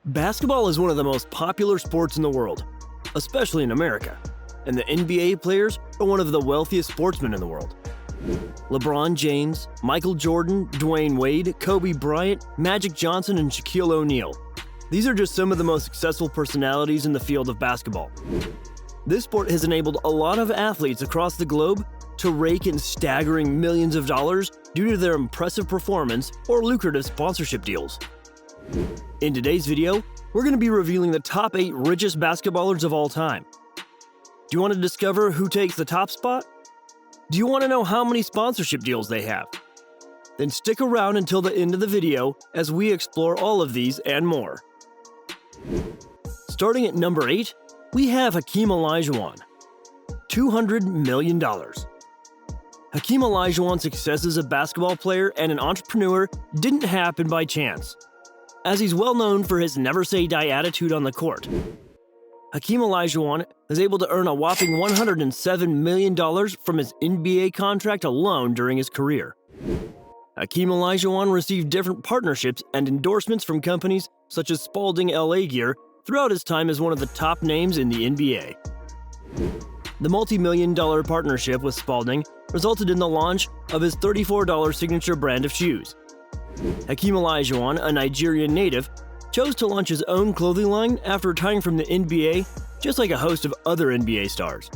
Basketball is one of the most popular sports in the world, especially in America, and the NBA players are one of the wealthiest sportsmen in the world. LeBron James, Michael Jordan, Dwayne Wade, Kobe Bryant, Magic Johnson, and Shaquille O'Neal. These are just some of the most successful personalities in the field of basketball. This sport has enabled a lot of athletes across the globe to rake in staggering millions of dollars due to their impressive performance or lucrative sponsorship deals. In today's video, we're going to be revealing the top 8 richest basketballers of all time. Do you want to discover who takes the top spot? Do you want to know how many sponsorship deals they have? Then stick around until the end of the video as we explore all of these and more. Starting at number 8, we have Hakeem Olajuwon. $200 million. Hakeem Olajuwon's success as a basketball player and an entrepreneur didn't happen by chance, as he's well known for his never-say-die attitude on the court. Hakeem Olajuwon was able to earn a whopping $107 million from his NBA contract alone during his career. Hakeem Olajuwon received different partnerships and endorsements from companies such as Spalding LA Gear throughout his time as one of the top names in the NBA. The multi-million-dollar partnership with Spalding resulted in the launch of his $34 signature brand of shoes. Hakeem Olajuwon, a Nigerian native, chose to launch his own clothing line after retiring from the NBA, just like a host of other NBA stars.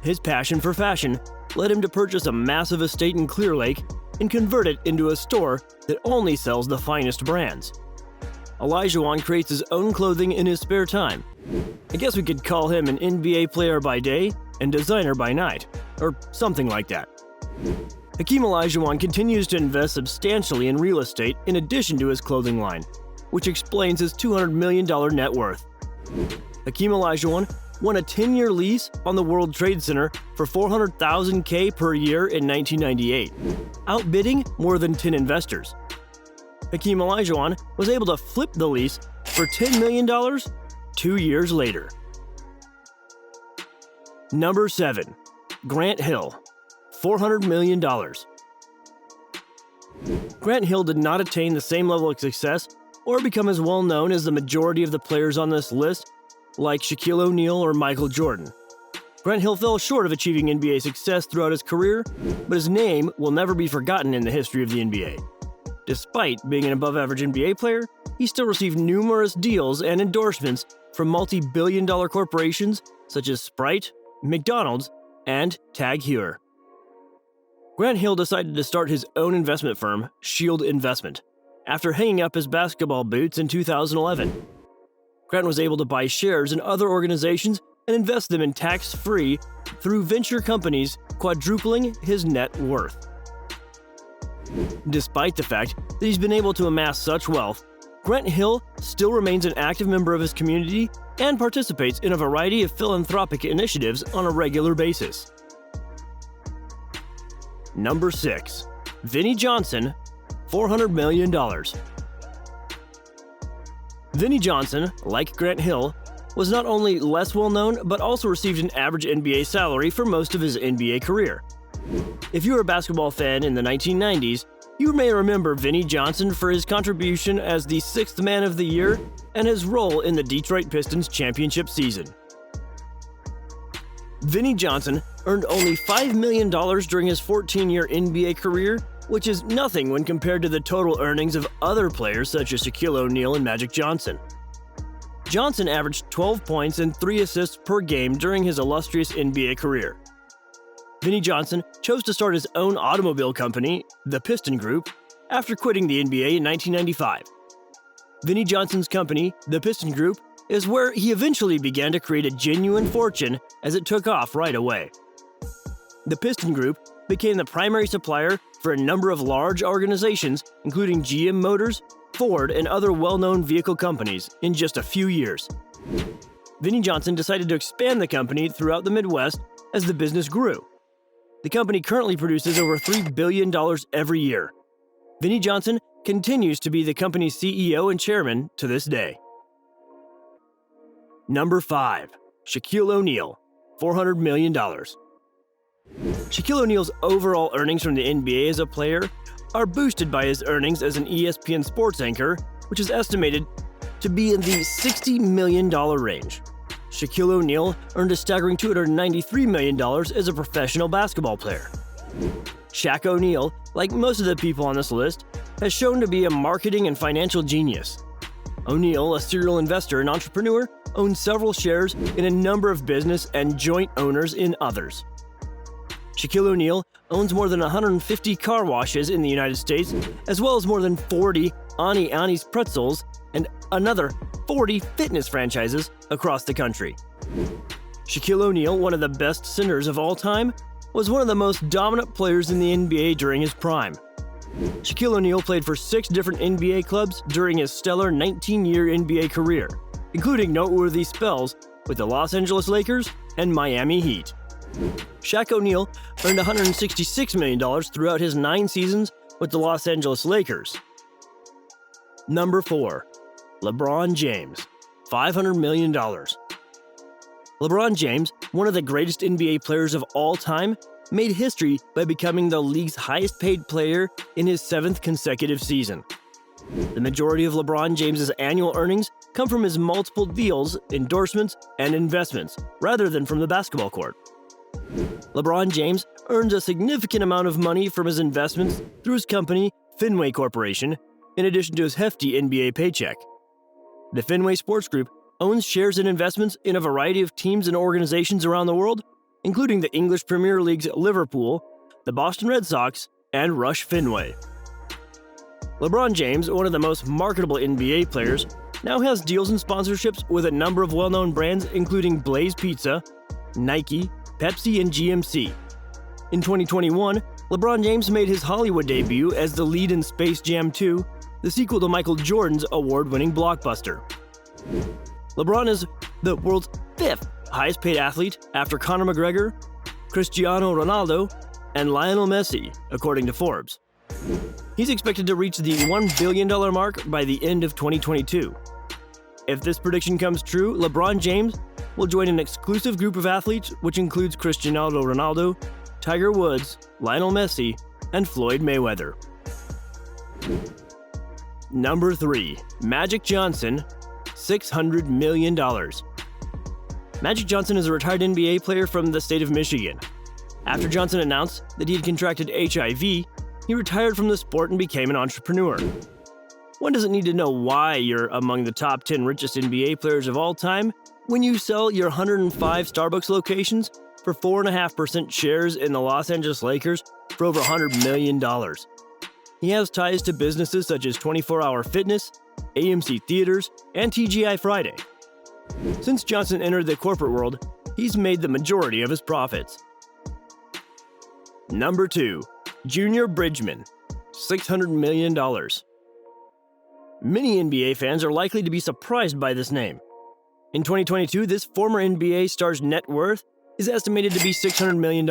His passion for fashion led him to purchase a massive estate in Clear Lake and convert it into a store that only sells the finest brands. Olajuwon creates his own clothing in his spare time. I guess we could call him an NBA player by day and designer by night, or something like that. Hakeem Olajuwon continues to invest substantially in real estate in addition to his clothing line, which explains his $200 million net worth. Hakeem Olajuwon won a 10-year lease on the World Trade Center for $400,000 per year in 1998, outbidding more than 10 investors. Hakeem Olajuwon was able to flip the lease for $10 million 2 years later. Number 7. Grant Hill. $400 million. Grant Hill did not attain the same level of success or become as well known as the majority of the players on this list, like Shaquille O'Neal or Michael Jordan. Grant Hill fell short of achieving NBA success throughout his career, but his name will never be forgotten in the history of the NBA. Despite being an above-average NBA player, he still received numerous deals and endorsements from multi-billion-dollar corporations such as Sprite, McDonald's, and Tag Heuer. Grant Hill decided to start his own investment firm, Shield Investment, after hanging up his basketball boots in 2011. Grant was able to buy shares in other organizations and invest them in tax-free through venture companies, quadrupling his net worth. Despite the fact that he's been able to amass such wealth, Grant Hill still remains an active member of his community and participates in a variety of philanthropic initiatives on a regular basis. Number 6. Vinnie Johnson, $400 million. Vinnie Johnson, like Grant Hill, was not only less well-known but also received an average NBA salary for most of his NBA career. If you were a basketball fan in the 1990s, you may remember Vinnie Johnson for his contribution as the 6th Man of the Year and his role in the Detroit Pistons championship season. Vinnie Johnson earned only $5 million during his 14-year NBA career, which is nothing when compared to the total earnings of other players such as Shaquille O'Neal and Magic Johnson. Johnson averaged 12 points and 3 assists per game during his illustrious NBA career. Vinnie Johnson chose to start his own automobile company, the Piston Group, after quitting the NBA in 1995. Vinnie Johnson's company, the Piston Group, is where he eventually began to create a genuine fortune as it took off right away. The Piston Group became the primary supplier for a number of large organizations, including GM Motors, Ford, and other well-known vehicle companies in just a few years. Vinnie Johnson decided to expand the company throughout the Midwest as the business grew. The company currently produces over $3 billion every year. Vinnie Johnson continues to be the company's CEO and chairman to this day. Number 5. Shaquille O'Neal, $400 million. Shaquille O'Neal's overall earnings from the NBA as a player are boosted by his earnings as an ESPN sports anchor, which is estimated to be in the $60 million range. Shaquille O'Neal earned a staggering $293 million as a professional basketball player. Shaq O'Neal, like most of the people on this list, has shown to be a marketing and financial genius. O'Neal, a serial investor and entrepreneur, owns several shares in a number of business and joint owners in others. Shaquille O'Neal owns more than 150 car washes in the United States, as well as more than 40 Ani Ani's pretzels and another 40 fitness franchises across the country. Shaquille O'Neal, one of the best centers of all time, was one of the most dominant players in the NBA during his prime. Shaquille O'Neal played for 6 different NBA clubs during his stellar 19-year NBA career, including noteworthy spells with the Los Angeles Lakers and Miami Heat. Shaq O'Neal earned $166 million throughout his 9 seasons with the Los Angeles Lakers. Number 4. LeBron James, $500 million. LeBron James, one of the greatest NBA players of all time, made history by becoming the league's highest-paid player in his 7th consecutive season. The majority of LeBron James's annual earnings come from his multiple deals, endorsements, and investments, rather than from the basketball court. LeBron James earns a significant amount of money from his investments through his company, Fenway Corporation, in addition to his hefty NBA paycheck. The Fenway Sports Group owns shares and investments in a variety of teams and organizations around the world, including the English Premier League's Liverpool, the Boston Red Sox, and Rush Fenway. LeBron James, one of the most marketable NBA players, now has deals and sponsorships with a number of well-known brands including Blaze Pizza, Nike, Pepsi, and GMC. In 2021, LeBron James made his Hollywood debut as the lead in Space Jam 2, the sequel to Michael Jordan's award-winning blockbuster. LeBron is the world's 5th highest-paid athlete after Conor McGregor, Cristiano Ronaldo, and Lionel Messi, according to Forbes. He's expected to reach the $1 billion mark by the end of 2022. If this prediction comes true, LeBron James will join an exclusive group of athletes which includes Cristiano Ronaldo, Tiger Woods, Lionel Messi, and Floyd Mayweather. Number 3. Magic Johnson, $600 million. Magic Johnson is a retired NBA player from the state of Michigan. After Johnson announced that he had contracted HIV, he retired from the sport and became an entrepreneur. One doesn't need to know why you're among the top 10 richest NBA players of all time when you sell your 105 Starbucks locations for 4.5% shares in the Los Angeles Lakers for over $100 million. He has ties to businesses such as 24 Hour Fitness, AMC Theaters, and TGI Friday. Since Johnson entered the corporate world, he's made the majority of his profits. Number 2. Junior Bridgman, $600 million. Many NBA fans are likely to be surprised by this name. In 2022, this former NBA star's net worth is estimated to be $600 million.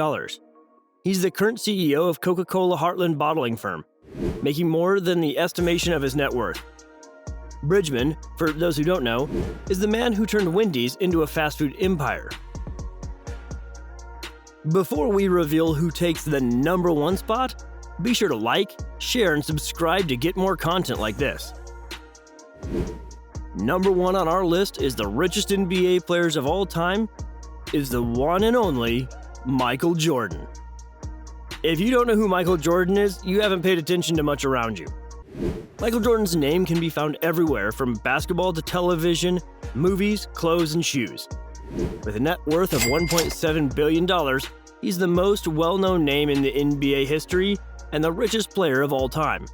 He's the current CEO of Coca-Cola Heartland Bottling Firm, making more than the estimation of his net worth. Bridgman, for those who don't know, is the man who turned Wendy's into a fast food empire. Before we reveal who takes the number 1 spot, be sure to like, share, and subscribe to get more content like this. Number 1 on our list is the richest NBA players of all time, is the one and only Michael Jordan. If you don't know who Michael Jordan is, you haven't paid attention to much around you. Michael Jordan's name can be found everywhere from basketball to television, movies, clothes, and shoes. With a net worth of $1.7 billion, he's the most well-known name in the NBA history and the richest player of all time.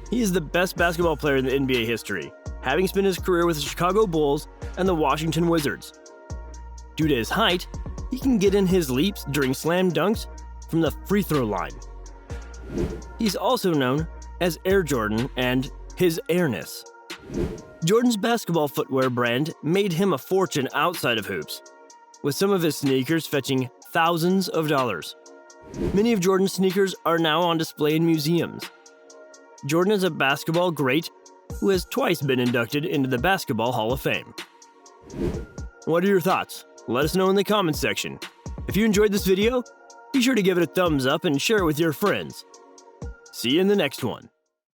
He is the best basketball player in the NBA history, having spent his career with the Chicago Bulls and the Washington Wizards. Due to his height, he can get in his leaps during slam dunks from the free throw line. He's also known as Air Jordan and his airness. Jordan's basketball footwear brand made him a fortune outside of hoops, with some of his sneakers fetching thousands of dollars. Many of Jordan's sneakers are now on display in museums. Jordan is a basketball great who has twice been inducted into the Basketball Hall of Fame. What are your thoughts? Let us know in the comments section. If you enjoyed this video, be sure to give it a thumbs up and share it with your friends. See you in the next one.